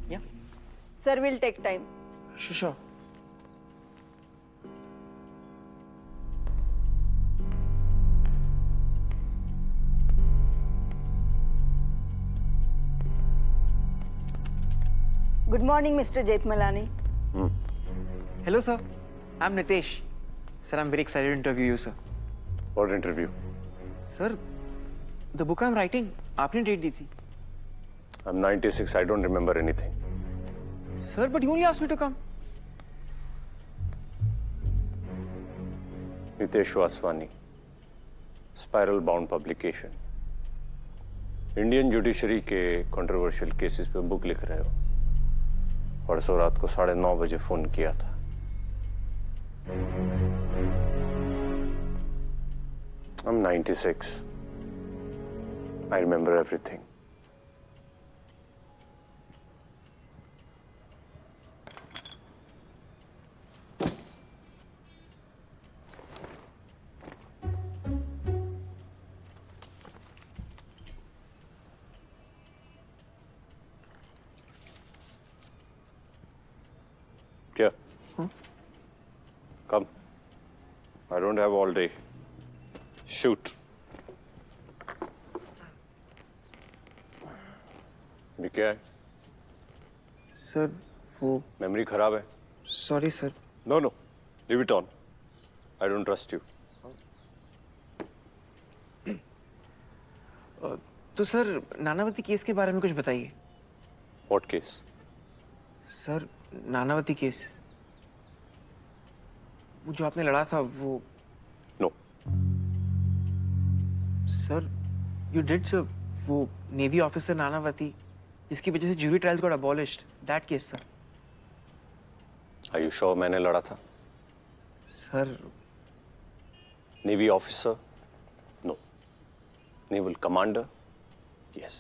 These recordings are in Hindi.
Yeah. Sir, will take time. Sure. Good morning, Mr. Jethmalani. Hello, sir. I'm Nitesh. Sir, I'm very excited to interview you, sir. What interview? Sir, the book I'm writing, आपने डेट दी थी. I'm 96. I don't remember anything. Sir, but you only asked me to come. Nitesh Vaswani. Spiral Bound Publication. Indian judiciary के कंट्रोवर्शियल केसेस पे बुक लिख रहे हो. परसों रात को 9:30 बजे फोन किया था. I'm 96. I remember everything. क्या? Come. I don't have all day. Shoot. ये क्या है? Sir, वो मेमोरी खराब है. sorry, sir. No. Leave it on. I don't trust you. तो सर नानावती केस के बारे में कुछ बताइए. What case? Sir Nanavati case, वो जो आपने लड़ा था वो. No. Sir you did sir, वो नेवी ऑफिसर नानावती जिसकी वजह से jury trials got abolished, that case sir. Are you sure मैंने लड़ा था? Sir Navy officer? No. Naval commander? Yes.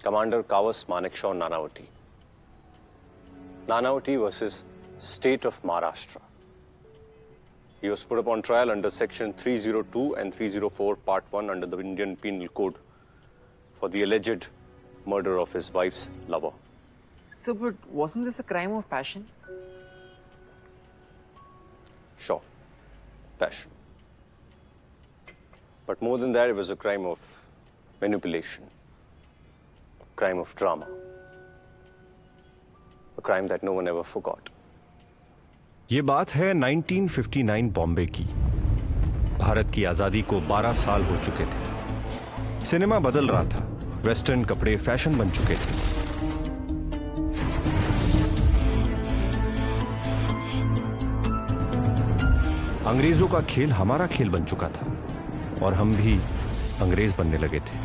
Commander Kavas Manekshaw Nanavati. Nanavati versus State of Maharashtra. He was put upon trial under Section 302 and 304, Part 1 under the Indian Penal Code for the alleged murder of his wife's lover. Sir, but wasn't this a crime of passion? Sure. Passion. But more than that, it was a crime of manipulation. A crime of drama. A crime that no one ever forgot. ये बात है 1959 बॉम्बे की. भारत की आजादी को 12 साल हो चुके थे. सिनेमा बदल रहा था. वेस्टर्न कपड़े फैशन बन चुके थे. अंग्रेजों का खेल हमारा खेल बन चुका था और हम भी अंग्रेज बनने लगे थे.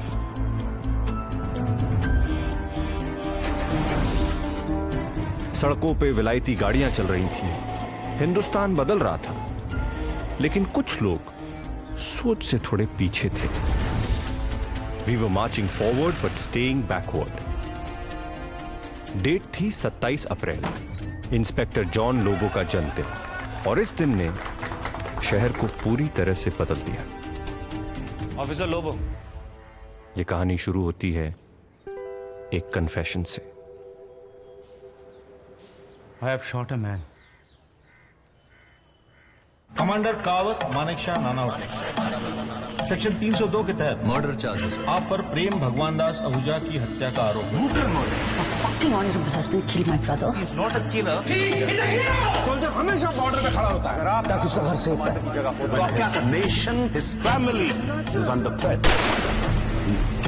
सड़कों पे विलायती गाड़ियां चल रही थीं. हिंदुस्तान बदल रहा था. लेकिन कुछ लोग सोच से थोड़े पीछे थे. We were marching forward but staying backward. Date थी 27 अप्रैल, इंस्पेक्टर जॉन लोबो का जन्मदिन, और इस दिन ने शहर को पूरी तरह से बदल दिया. ऑफिसर लोबो. ये कहानी शुरू होती है एक कन्फेशन से. I have shot a man. Commander Kavas Manekshaw Nanavati, section 302 के तहत मर्डर चार्जेस. आप पर प्रेम भगवान दास आहूजा की हत्या का आरोप है. fucking honorable husband killed my brother. He's not a killer. Soldier हमेशा बॉर्डर पे खड़ा होता है ताकि उसका घर सेफ रहे. Nation, his family is under threat.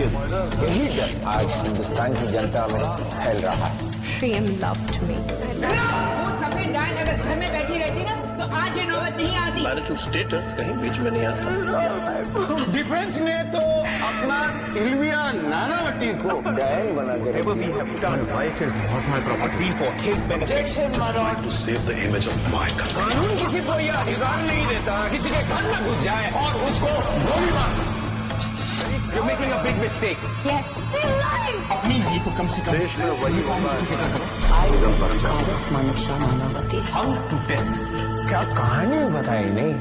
यही डर आज हिंदुस्तान की जनता में फैल रहा है. Shame loved me. वो सफेद डायन अगर घर में बैठी रहती ना तो आज ये नौबत नहीं आती. मैरिटल स्टेटस कहीं बीच में नहीं आता. डिफेंस ने तो अपना सिल्विया नानावती को डैन बना के My wife is not my property for his benefit. to save the image of my country. कानून किसी को यह अधिकार नहीं देता किसी के घर में घुस जाए और उसको गोली मार. You're making a big mistake. Yes. अपनी नहीं तो कम से कम देश में वही Kawas Manekshaw Nanavati. Hung to death. क्या कहानी बताई नहीं.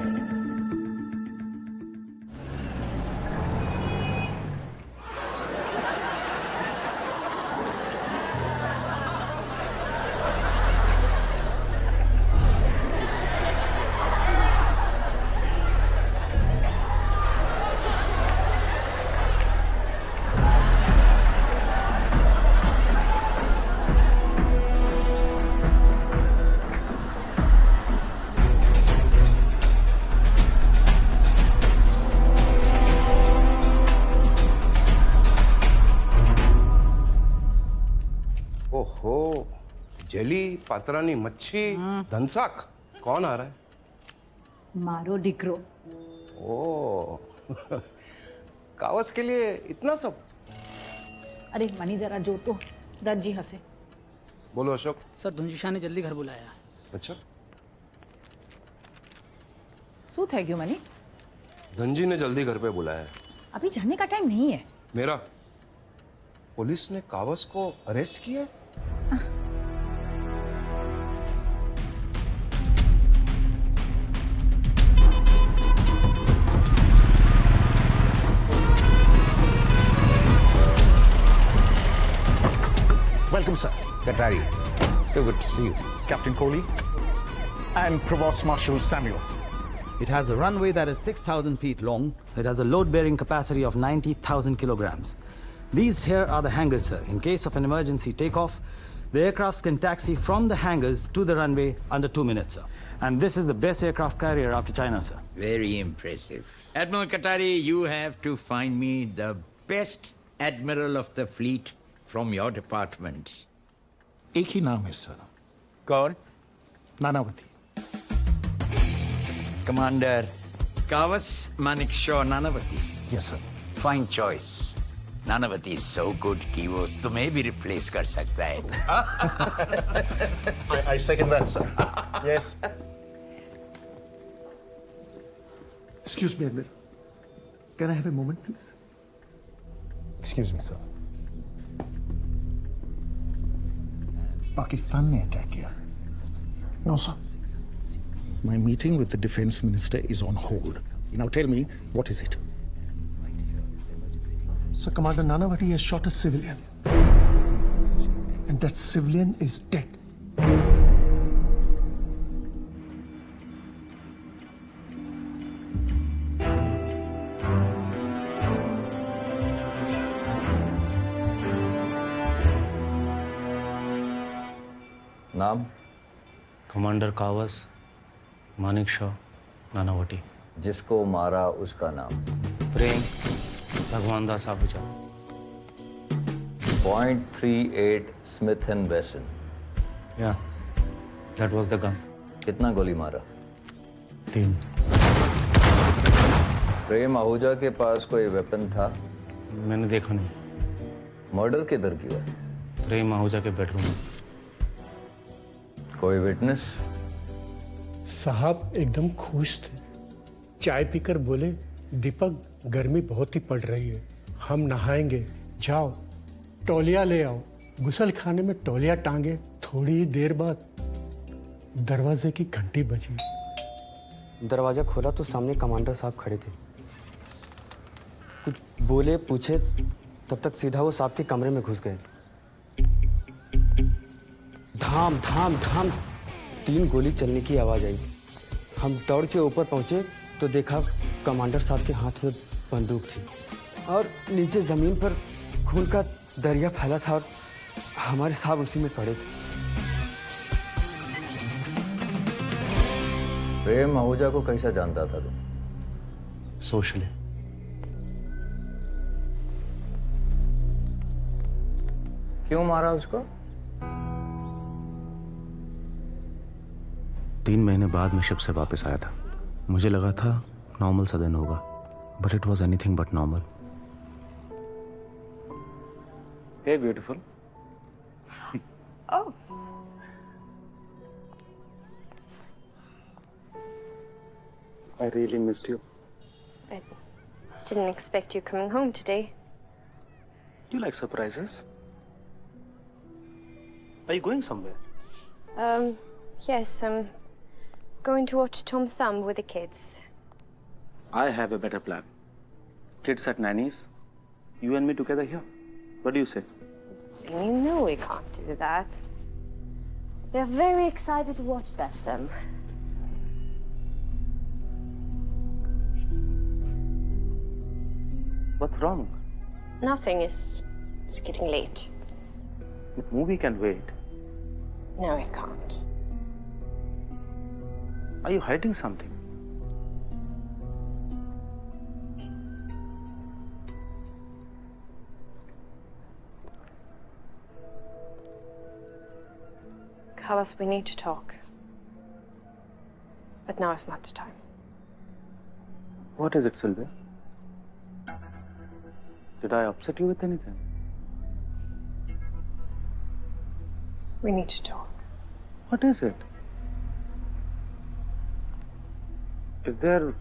ओहो, जली पात्रानी मच्छी धनसाक कौन आ रहा है? मारो डिक्रो। ओ कावस के लिए इतना सब? अरे मनी जरा जो तो दर्जी हंसे। बोलो अशोक। सर धुंजी शाह ने जल्दी घर बुलाया है। अच्छा, શું થઈ ગયું મની? धनजी ने जल्दी घर पे बुलाया है। अभी जाने का टाइम नहीं है। मेरा पुलिस ने कावस को अरेस्ट किया है? Welcome, sir. Katari. So good to see you. Captain Kohli and Provost Marshal Samuel. It has a runway that is 6,000 feet long. It has a load-bearing capacity of 90,000 kilograms. These here are the hangars, sir. In case of an emergency takeoff, the aircrafts can taxi from the hangars to the runway under 2 minutes, sir. And this is the best aircraft carrier after China, sir. Very impressive. Admiral Katari, you have to find me the best admiral of the fleet from your department. एक ही नाम है सर, कौन? Nanavati. Commander Kavas Manekshaw Nanavati. Yes, sir. Fine choice. Nanavati is so good कि वो तुम्हें भी replace कर सकता है. I second that, sir. Yes. Excuse me, Admiral. Can I have a moment, please? Excuse me, sir. Pakistan ने अटैक किया. No, sir. My meeting with the defense minister is on hold. Now tell me, what is it? Sir, Commander Nanavati has shot a civilian. And that civilian is dead. नाम? कमांडर कावस मानिकशॉ नानावटी. जिसको मारा उसका नाम? प्रेम भगवान दास आहूजा. .38 स्मिथ एंड वेसन. या दैट वाज द गन. कितना गोली मारा? 3. प्रेम आहूजा के पास कोई वेपन था? मैंने देखा नहीं. मर्डर किधर किया? प्रेम आहूजा के बेडरूम में. कोई विटनेस? साहब एकदम खुश थे. चाय पीकर बोले, दीपक गर्मी बहुत ही पड़ रही है, हम नहाएंगे, जाओ तौलिया ले आओ. गुसल खाने में तौलिया टांगे. थोड़ी ही देर बाद दरवाजे की घंटी बजी. दरवाजा खोला तो सामने कमांडर साहब खड़े थे. कुछ बोले पूछे तब तक सीधा वो साहब के कमरे में घुस गए. धाम धाम धाम 3 गोली चलने की आवाज आई. हम दौड़ के ऊपर पहुंचे तो देखा कमांडर साहब के हाथ में बंदूक थी और नीचे जमीन पर खून का दरिया फैला था और हमारे साहब उसी में पड़े थे. प्रेम आहूजा को कैसा जानता था तुम? सोशली. क्यों मारा उसको? 3 महीने बाद मैं शिप से वापस आया था. मुझे लगा था नॉर्मल सा दिन होगा, but it was anything but normal. Hey beautiful. Oh, I really missed you. I didn't expect you coming home today. You like surprises? Are you going somewhere? Yes, I'm going to watch Tom Thumb with the kids. I have a better plan. Kids at nanny's, you and me together here. What do you say? You know we can't do that. They're very excited to watch that film. What's wrong? Nothing, it's getting late. The movie can wait. No, I can't. Are you hiding something? Carlos, we need to talk. But now is not the time. What is it, Sylvia? Did I upset you with anything? We need to talk. What is it? Is there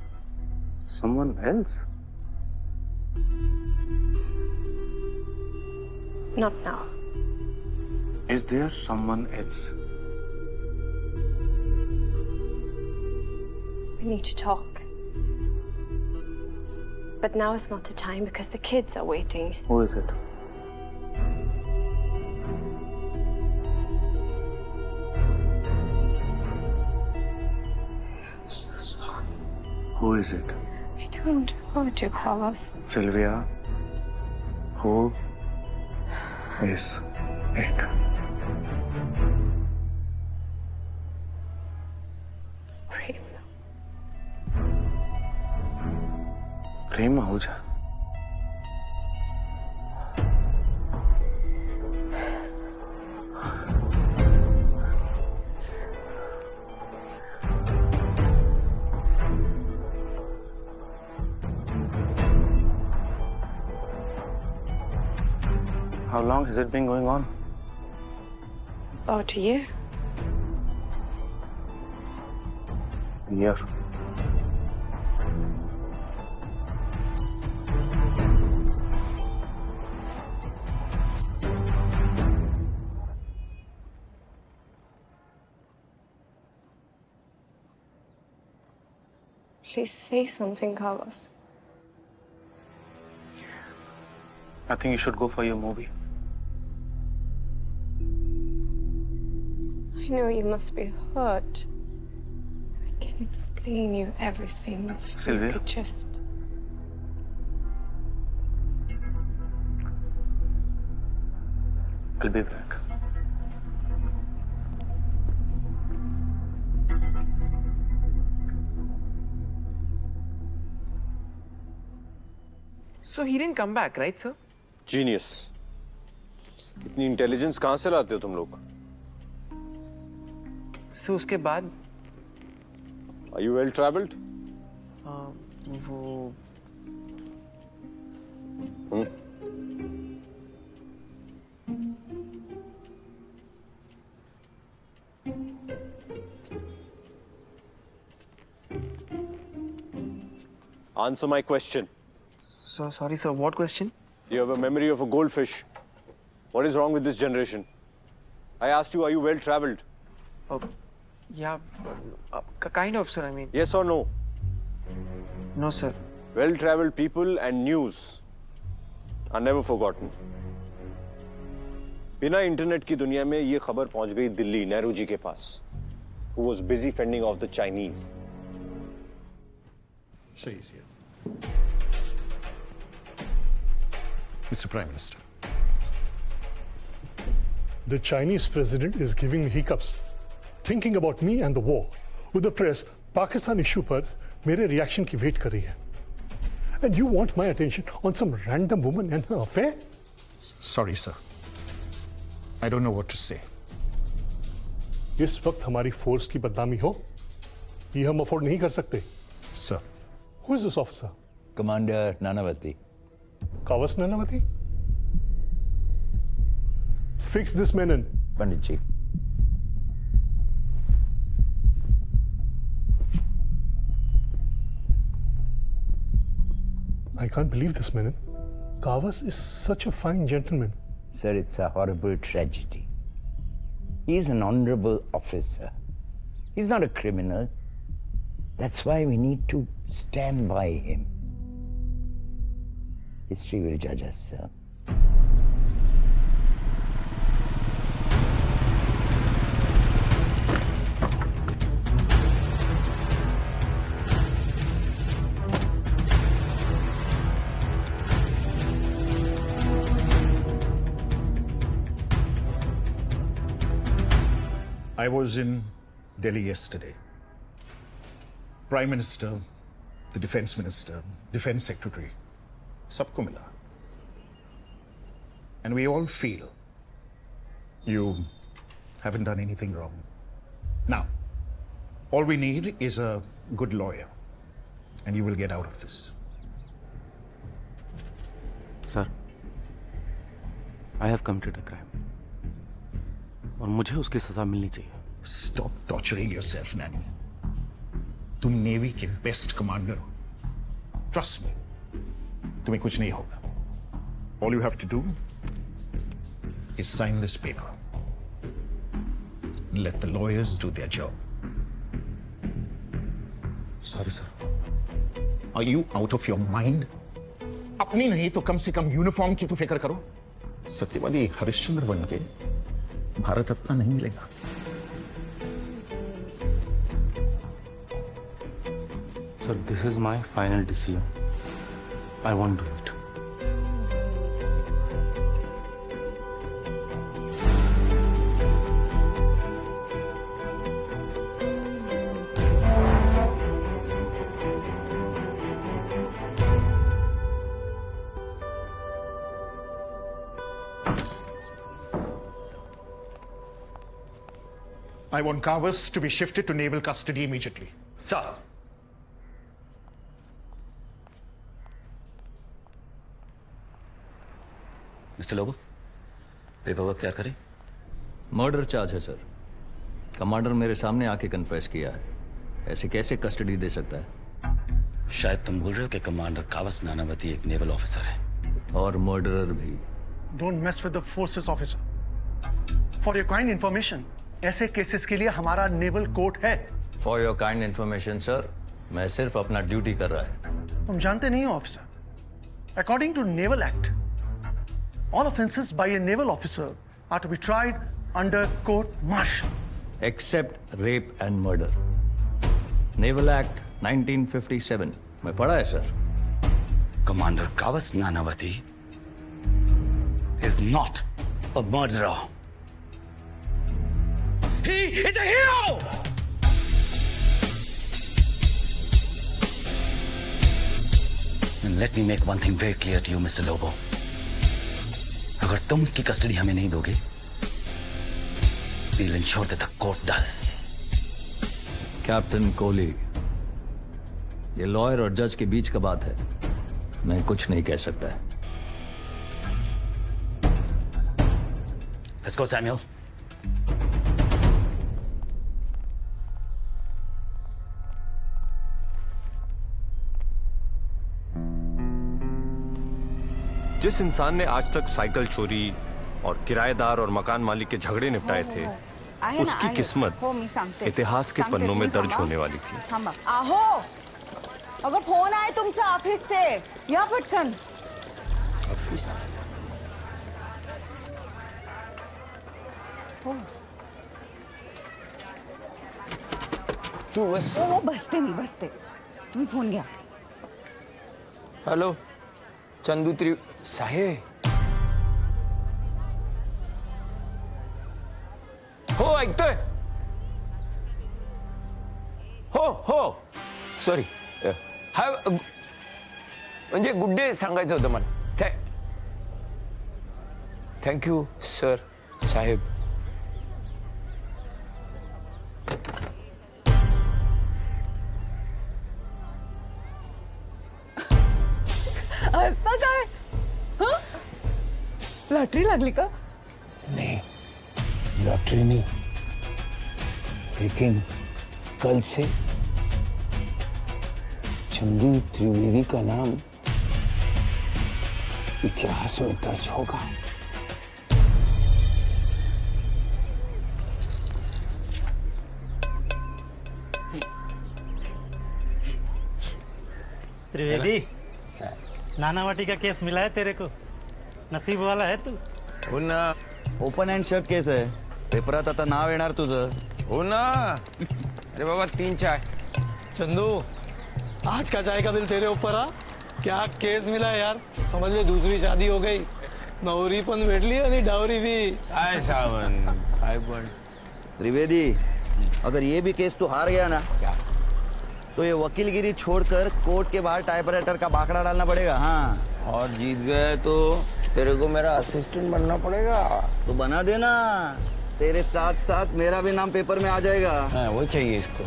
someone else? Not now. Is there someone else? We need to talk. But now is not the time because the kids are waiting. Who is it? I'm so sorry. Who is it? I don't want to hurt you, Carlos. Sylvia, who is it? It's Prem. Prem Ahuja. How long has it been going on? About a year. A year. Please say something, Carlos. I think you should go for your movie. I know you must be hurt. I can explain you everything if Sylvia? you could just... I'll be back. So he didn't come back, right, sir? Genius. इतनी इंटेलिजेंस कहाँ से लाते हो तुम लोग? So उसके बाद Are you well traveled? वो Answer my question. So sorry, sir. What question? You have a memory of a goldfish. What is wrong with this generation? I asked you, are you well traveled? Yeah, kind of, sir. I mean, Yes or no? no, sir. Well traveled people and news are never forgotten. बिना इंटरनेट की दुनिया में ये खबर पहुंच गई दिल्ली नेहरू जी के पास, who was busy fending off the Chinese. Say easier. Mr. Prime Minister. The Chinese president is giving me hiccups, thinking about me and the war. With the press, Pakistan issue पर मेरे reaction की wait कर रही है. And you want my attention on some random woman and her affair? Sorry, sir. I don't know what to say. इस वक्त हमारी फोर्स की बदनामी हो, ये हम अफोर्ड नहीं कर सकते. Sir. Who is this officer? Commander Nanavati. Kavas Nanavati? Fix this menon. Panditji. I can't believe this, Menon. Kavas is such a fine gentleman. Sir, it's a horrible tragedy. He's an honorable officer. He's not a criminal. That's why we need to stand by him. History will judge us, sir. I was in Delhi yesterday. Prime Minister, the Defense Minister, Defense Secretary, sabko mila. And we all feel you haven't done anything wrong. Now, all we need is a good lawyer, and you will get out of this. Sir, I have committed a crime. और मुझे उसकी सजा मिलनी चाहिए. Stop torturing yourself, Nanny. तुम नेवी के बेस्ट कमांडर हो. Trust me. तुम्हें कुछ नहीं होगा. All you have to do is sign this paper. Let the lawyers do their job. Sorry, sir. Are you out of your mind? अपनी नहीं तो कम से कम यूनिफॉर्म की तो फिक्र करो. सत्यवादी हरिश्चंद्र बन के भारत रत्न नहीं मिलेगा. Sir, this is my final decision. I won't do it. I want Kavas to be shifted to naval custody immediately. Sir. Mister Lobo, paper work तैयार करें. मर्डर चार्ज है सर. कमांडर मेरे सामने आके कन्फेस किया है. ऐसे कैसे कस्टडी दे सकता है? शायद तुम भूल रहे हो कि कमांडर कावस नानावती एक नेवल ऑफिसर है. और मर्डरर भी. Don't mess with the forces officer. For your kind information, ऐसे केसेस के लिए हमारा नेवल कोर्ट है. For your kind information sir, मैं सिर्फ अपना ड्यूटी कर रहा है. तुम जानते नहीं हो officer. According to Naval Act, all offenses by a naval officer are to be tried under court martial. Except rape and murder. Naval act 1957 में पढ़ा है sir. Commander Kawas Nanavati is not a murderer. He is a hero! And let me make one thing very clear to you, Mr. Lobo. अगर तुम उसकी कस्टडी हमें नहीं दोगे, we'll ensure that the court does. Captain Kohli, ये लॉयर और जज के बीच का बात है. मैं कुछ नहीं कह सकता है. Let's go, Samuel. जिस इंसान ने आज तक साइकिल चोरी और किराएदार और मकान मालिक के झगड़े निपटाए थे, उसकी किस्मत इतिहास के पन्नों में दर्ज होने वाली थी. आहो, अगं फोन आहे तुमचा ऑफिस से. या पटकन. तू बस. हो बसते मी बसते. तुम्ही फोन घ्या. हॅलो, चंदू साहेब. हो ऐकतोय. हो सॉरी. हा म्हणजे गुड डे सांगायचं होतं मला. थँक्यू सर साहेब. हसता काय? लॉटरी लागली का? नहीं, लॉटरी नहीं, लेकिन कल से चंदू त्रिवेदी का नाम इतिहास में दर्ज होगा. त्रिवेदी, नानावटी का केस मिला है तेरे को. नसीब वाला है तू. हो ना. ओपन हँड शट केस आहे. पेपरात आता नाव येणार तुझं. हो ना. अरे बाबा 3 चाय. चंदू, आज का चाय का बिल तेरे ऊपर. क्या केस मिला यार. समझ ले दूसरी शादी हो गई. नवरी पण भेटली आणि डावरी भी. काय सावन काय पण. त्रिवेदी, अगर ये भी केस तू हार गया ना, तो ये वकीलगिरी छोड़कर कोर्ट के बाहर टाइपराइटर का बाकड़ा डालना पड़ेगा. हाँ, और जीत गए तो तेरे को मेरा असिस्टेंट बनना पड़ेगा. तो बना देना. तेरे साथ साथ मेरा भी नाम पेपर में आ जाएगा। हाँ, वो चाहिए इसको।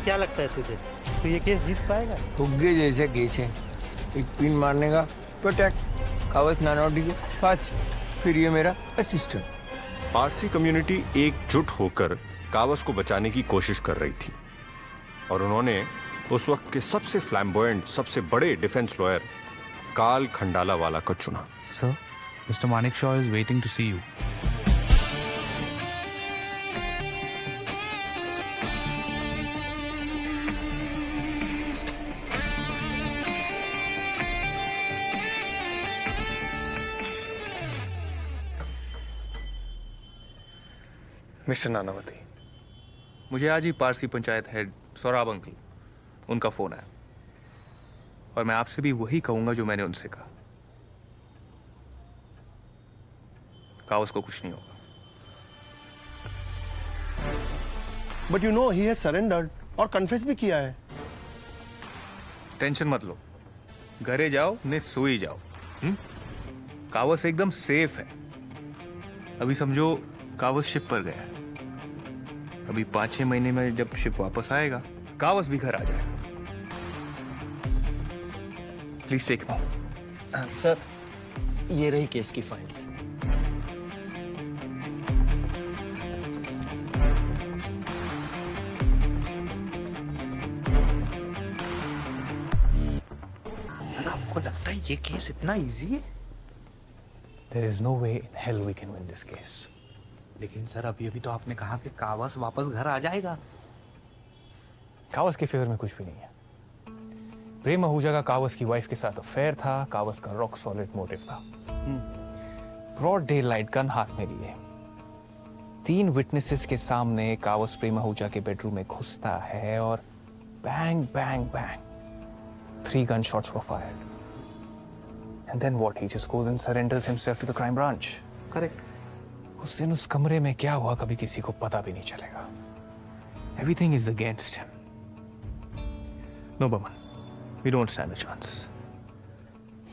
क्या लगता है तुझे, तो ये केस जीत पाएगा? फुग्गे जैसे केस है, एक पिन मारने का पटक, कावस नानौटी के पास, फिर ये मेरा असिस्टेंट। पारसी कम्युनिटी एकजुट होकर कावस को बचाने की कोशिश कर रही थी और उन्होंने उस वक्त के सबसे फ्लैम्बोयेंट, सबसे बड़े डिफेंस लॉयर काल खंडाला वाला को चुना। Sir, mister Manekshaw is waiting to see you. Mister Nanavati, मुझे आज ही पारसी पंचायत हेड सौराब अंकल उनका फोन आया और मैं आपसे भी वही कहूंगा जो मैंने उनसे कहा। कावस को कुछ नहीं होगा। But you know he has surrendered और कन्फेस भी किया है। टेंशन मत लो, घरे जाओ, सोई जाओ। कावस एकदम सेफ है। अभी समझो कावस शिप पर गया है। अभी 5-6 महीने में जब शिप वापस आएगा, कावस भी घर आ जाएगा। Please take Maui. सर, ये रही केस की फाइल्स। सर, आपको लगता है ये केस इतना इजी है? There is no way in hell we can win this case. लेकिन सर, अभी तो आपने कहा कि कावस वापस घर आ जाएगा। कावस के फेवर में कुछ भी नहीं है। प्रेम आहूजा का कावस की वाइफ के साथ अफेयर था। कावस का रॉक सॉलिड मोटिव था। ब्रॉड डे लाइट गन हाथ में लिए 3 विटनेसेस के सामने कावस प्रेम आहूजा के बेडरूम में घुसता है और bang bang bang 3 gunshots were fired. And then what? He just goes and surrenders himself to the crime branch. Correct. उस दिन उस कमरे में क्या हुआ कभी किसी को पता भी नहीं चलेगा। Everything is against him. No, Baman. We don't stand a chance.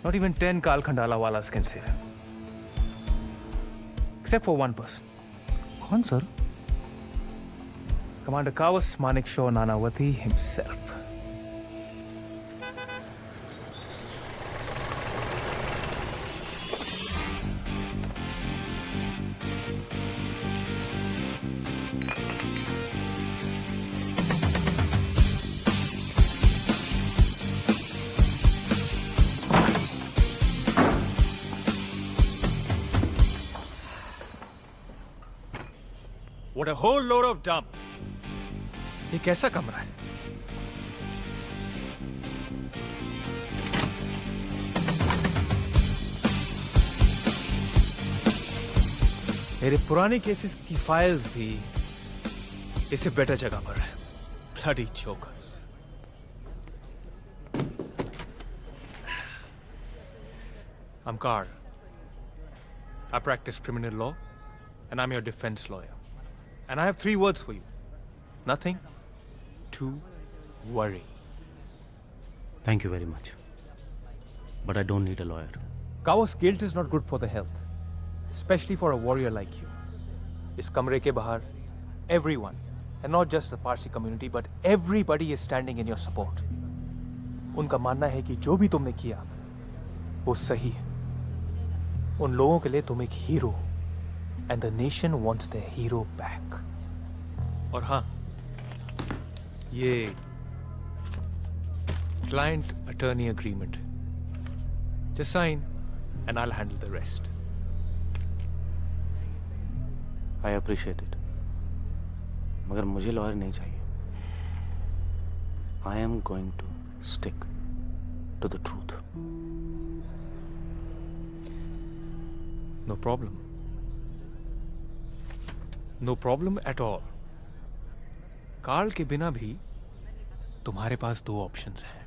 Not even 10 Kal Khandala walas can save him. Except for one person. कौन sir? Commander Kawas Manik Shaw Nanavati himself. What a whole load of dump. ये कैसा कमरा है? मेरे पुराने केसेस की फाइल्स भी इससे बेटर जगह पर है। Bloody chokers. I'm Carl. I practice criminal law and I'm your defense lawyer. And I have 3 words for you. Nothing to worry. Thank you very much. But I don't need a lawyer. Kawas guilt is not good for the health, especially for a warrior like you. इस कमरे के बाहर, everyone, and not just the Parsi community, but everybody is standing in your support. उनका मानना है कि जो भी तुमने किया, वो सही है. उन लोगों के लिए तुम एक hero, and the nation wants their hero back. और हाँ, ये client attorney agreement. Just sign and I'll handle the rest. I appreciate it. मगर मुझे लॉयर नहीं चाहिए. I am going to stick to the truth. No problem. No problem at all. Karl के बिना भी तुम्हारे पास 2 ऑप्शंस हैं.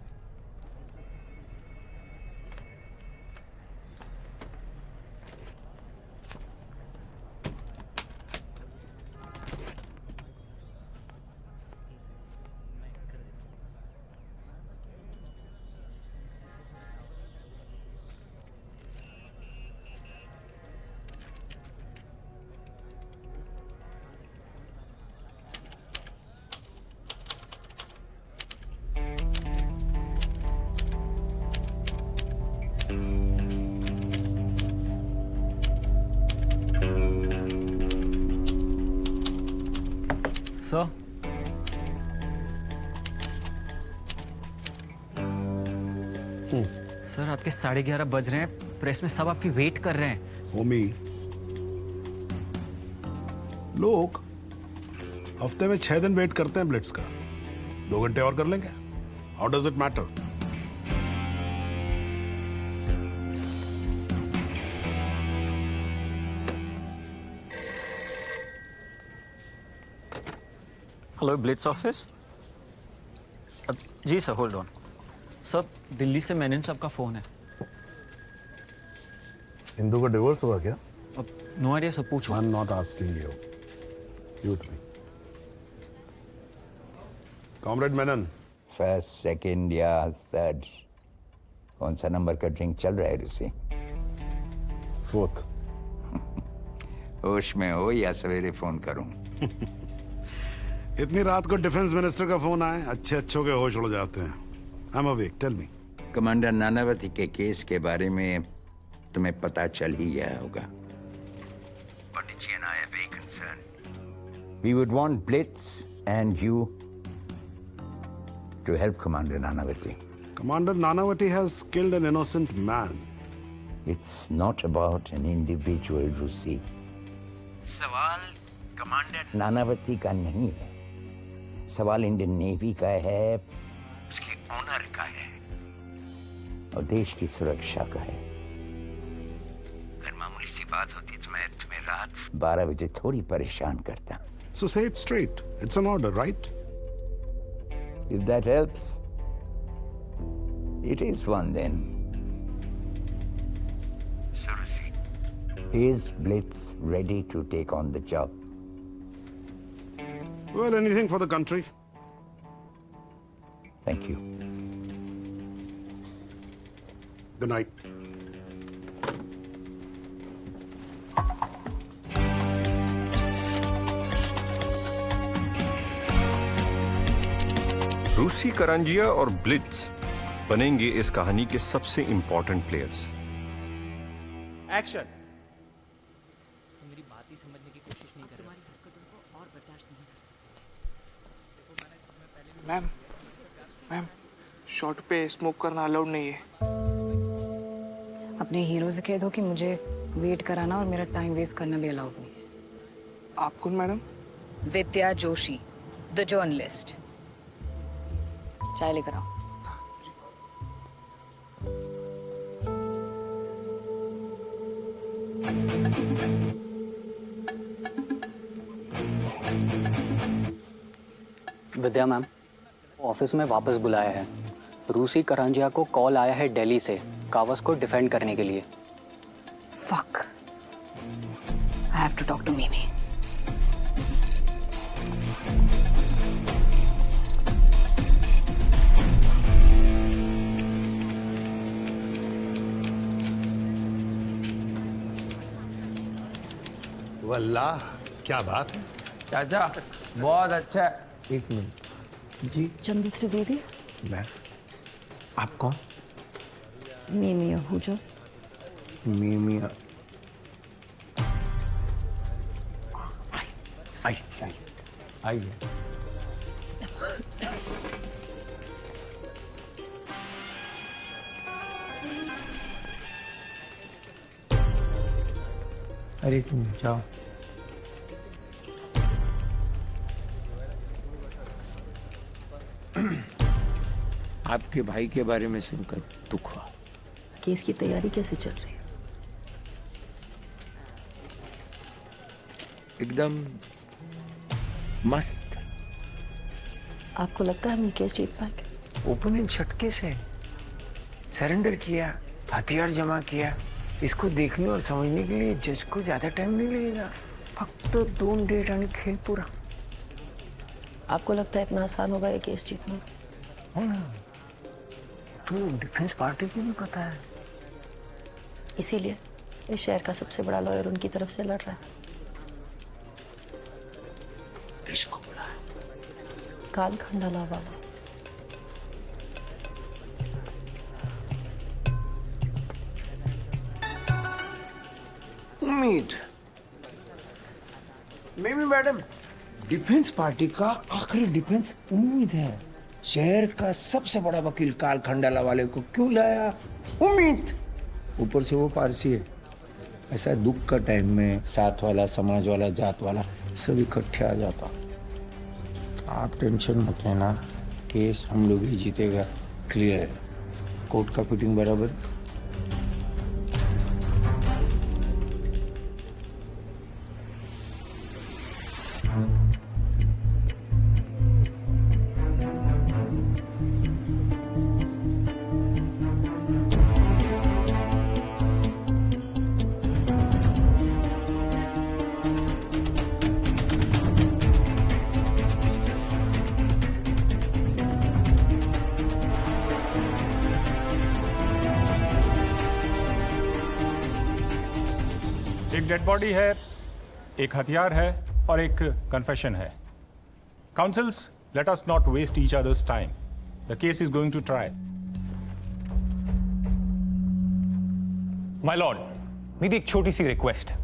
सर सर रात के 11:30 बज रहे हैं, प्रेस में सब आपकी वेट कर रहे हैं। होमी, लोग हफ्ते में 6 दिन वेट करते हैं ब्लिट्स का। 2 घंटे और कर लेंगे। How does it matter? Hello Blitz office. जी sir, hold on. Sir Delhi से मैनन साहब का फोन है। हिंदू का डिवोर्स हुआ क्या? अब नो आइडिया सर, पूछो। I am not asking you, you me. Comrade Menon, first, second या थर्ड, कौन सा नंबर का ड्रिंक चल रहा है रूसी? 4th। होश में हो या सवेरे फोन करूं? इतनी रात को डिफेंस मिनिस्टर का फोन आए, अच्छे अच्छों के होश उड़ जाते हैं। I am awake, tell me. Commander Nanavati के केस के बारे में तुम्हें पता चल ही गया होगा। Pondicherry and I are very concerned. We would want Blitz and you to help Commander Nanavati. Commander Nanavati has killed an innocent man. It's not about an individual, Rusi. सवाल कमांडर नानावती का नहीं है, सवाल इंडियन नेवी का है, उसके ऑनर का है और देश की सुरक्षा का है। अगर मामूली सी बात होती तो मैं तुम्हें रात 12 बजे थोड़ी परेशान करता। So say it straight. It's an order, right? If that helps, it is one then. So, Rusi, is Blitz ready to take on the job? Well, anything for the country. Thank you. Good night. रूसी करंजिया और ब्लिट्स बनेंगे इस कहानी के सबसे इंपॉर्टेंट प्लेयर्स। एक्शन। मेरी बात ही समझने की कोशिश नहीं कर रहे। तुम्हारी हरकतों को और बर्दाश्त नहीं कर सकते। मैम, शॉट पे स्मोक करना अलाउड नहीं है। अपने हीरो से कह दो कि मुझे वेट कराना और मेरा टाइम वेस्ट करना भी अलाउड नहीं है। आप कौन madam? Vidya Joshi, the journalist. चाय लेकर आओ। विद्या मैम, ऑफिस में वापस बुलाया है। रूसी करंजिया को कॉल आया है दिल्ली से कावस को डिफेंड करने के लिए। Fuck. I have to talk to Mimi. वल्लाह, क्या बात है। चाचा बहुत अच्छा है। 1 मिनट जी। चंदू त्रिवेदी। मैं। आप कौन? मीमी आहूजा। मीमी आई। अरे तुम जाओ। आपके भाई के बारे में सुनकर दुख हुआ। केस की तैयारी कैसे चल रही है? एकदम मस्त। आपको लगता है हम ये केस जीत पाएंगे? ओपोनेंट झटके से सरेंडर किया, हथियार जमा किया। इसको देखने और समझने के लिए जज को ज्यादा टाइम नहीं लगेगा। फक्त 2 डेट आणि खेल पूरा। आपको लगता है इतना आसान होगा ये केस जीतना? तो डिफेंस पार्टी को भी पता है। इसीलिए इस शहर का सबसे बड़ा लॉयर उनकी तरफ से लड़ रहा है। किसको बुलाया? काल खंडाला वाला। उम्मीद। मिमी मैडम, डिफेंस पार्टी का आखिरी डिफेंस उम्मीद है। शहर का सबसे बड़ा वकील काल खंडाला वाले को क्यों लाया? उम्मीद। ऊपर से वो पारसी है। ऐसा दुख का टाइम में साथ वाला, समाज वाला, जात वाला सब इकट्ठे आ जाता। आप टेंशन मत लेना, केस हम लोग ही जीतेगा। क्लियर। कोर्ट का फिटिंग बराबर। एक डेड बॉडी है, एक हथियार है और एक कन्फेशन है। Counsels, let us not waste each other's time. The case is going to trial. My lord, मेरी एक छोटी सी रिक्वेस्ट है।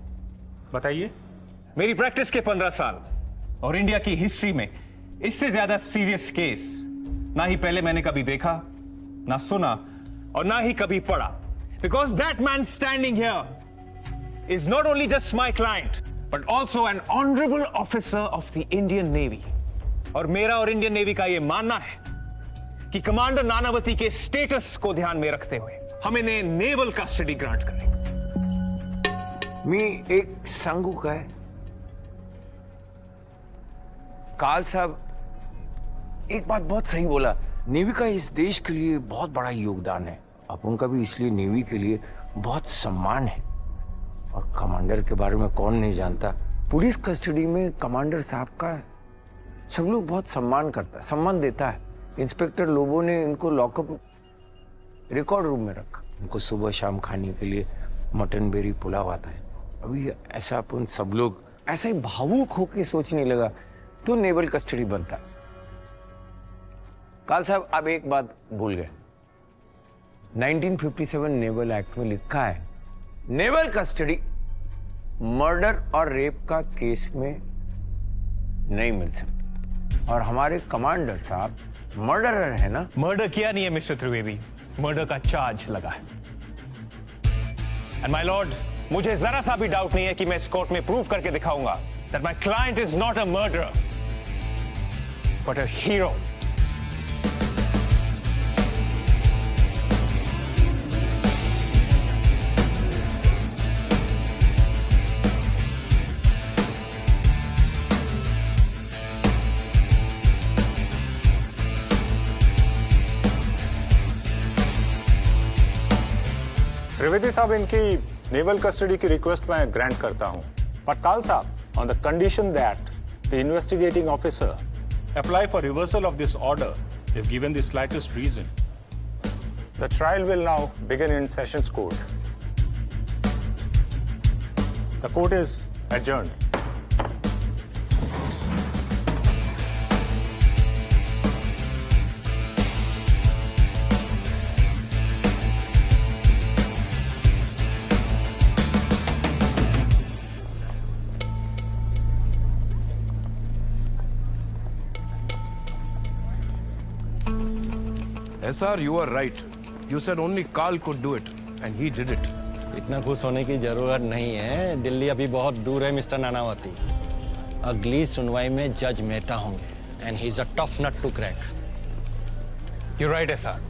बताइए। मेरी प्रैक्टिस के 15 साल और इंडिया की हिस्ट्री में इससे ज्यादा सीरियस केस ना ही पहले मैंने कभी देखा, ना सुना और ना ही कभी पढ़ा। Because that man standing here is not only just my client, but also an honorable officer of the Indian Navy. और मेरा और इंडियन नेवी का यह मानना है कि कमांडर नानावती के स्टेटस को ध्यान में रखते हुए हम इन्हें नेवल कस्टडी ग्रांट करें। मी एक सांगू काय, काल साहब एक बात बहुत सही बोला। नेवी का इस देश के लिए बहुत बड़ा योगदान है। अपन का भी इसलिए नेवी के लिए बहुत सम्मान है। और कमांडर के बारे में कौन नहीं जानता। पुलिस कस्टडी में कमांडर साहब का सब लोग बहुत सम्मान करता है, सम्मान देता है। इंस्पेक्टर लोबो ने इनको लॉकअप रिकॉर्ड रूम में रखा। इनको सुबह शाम खाने के लिए मटन बेरी पुलाव आता है। अभी ऐसा अपन सब लोग ऐसा ही भावुक होकर सोचने लगा तो नेवल कस्टडी बनता। काल साहब आप एक बात भूल गए। 1957 नेवल एक्ट में लिखा है नेवल कस्टडी मर्डर और रेप का केस में नहीं मिल सकती। और हमारे कमांडर साहब मर्डरर है ना? मर्डर किया नहीं है मिस्टर त्रिवेदी, मर्डर का चार्ज लगा है। एंड माय लॉर्ड, मुझे जरा सा भी डाउट नहीं है कि मैं इस कोर्ट में प्रूव करके दिखाऊंगा that my client is not a murderer but a hero. Trivedi साहब, इनकी नेवल कस्टडी की रिक्वेस्ट मैं ग्रांट करता हूं, बट काल साहब on the condition that the investigating officer apply for reversal of this order if given the slightest reason. The trial will now begin in sessions court. The court is adjourned. SR, you are right. You said only Karl could do it, and he did it. इतना खुश होने की जरूरत नहीं है। दिल्ली अभी बहुत दूर है मिस्टर नानावती। अगली सुनवाई में जज मेहता होंगे and he is a tough nut to crack. You right है सर,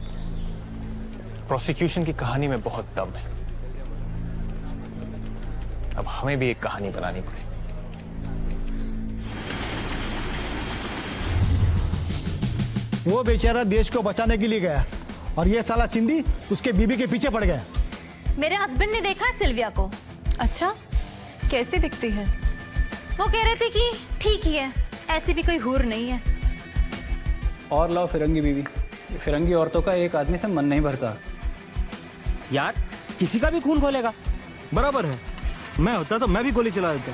प्रोसिक्यूशन की कहानी में बहुत दम है। अब हमें भी एक कहानी बनानी पड़ेगी। वो बेचारा देश को बचाने के लिए गया और ये साला सिंधी उसके बीबी के पीछे पड़ गया। मेरे हस्बैंड ने देखा है सिल्विया को। अच्छा, कैसी दिखती है? वो कह रहे थे कि ठीक ही है, ऐसी भी कोई हूर नहीं है। और लाओ फिरंगी बीवी। फिरंगी औरतों का एक आदमी से मन नहीं भरता। यार किसी का भी खून खोलेगा। बराबर है, मैं होता तो मैं भी गोली चला देता।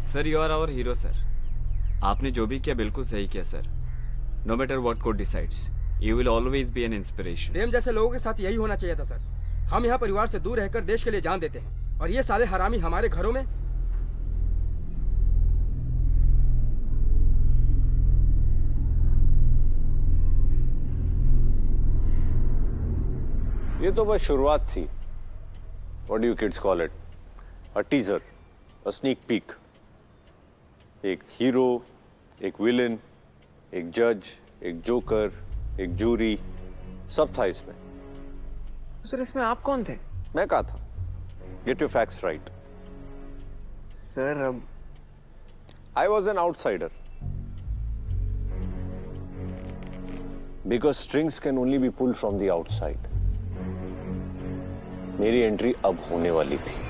Sir you are our hero sir. आपने जो भी किया बिल्कुल सही किया sir. No matter what court decides, you will always be an inspiration. Prem जैसे लोगों के साथ यही होना चाहिए था सर। हम यहाँ परिवार से दूर रहकर देश के लिए जान देते हैं और ये साले हरामी हमारे घरों में। ये तो बस शुरुआत थी। What do you kids call it? A teaser, a sneak peek. एक हीरो, एक विलन, एक जज, एक जोकर, एक जूरी, सब था इसमें। सर इसमें आप कौन थे? मैं कहा था। Get your facts right. Sir अब I was an outsider. Because strings can only be pulled from the outside. मेरी एंट्री अब होने वाली थी।